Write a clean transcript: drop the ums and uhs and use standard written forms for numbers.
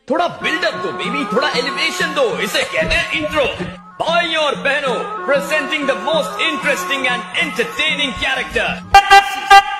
थोड़ा बिल्डअप दो बेबी, थोड़ा एलिवेशन दो, इसे कहते हैं इंट्रो। भाई और बहनों, presenting the most interesting and entertaining character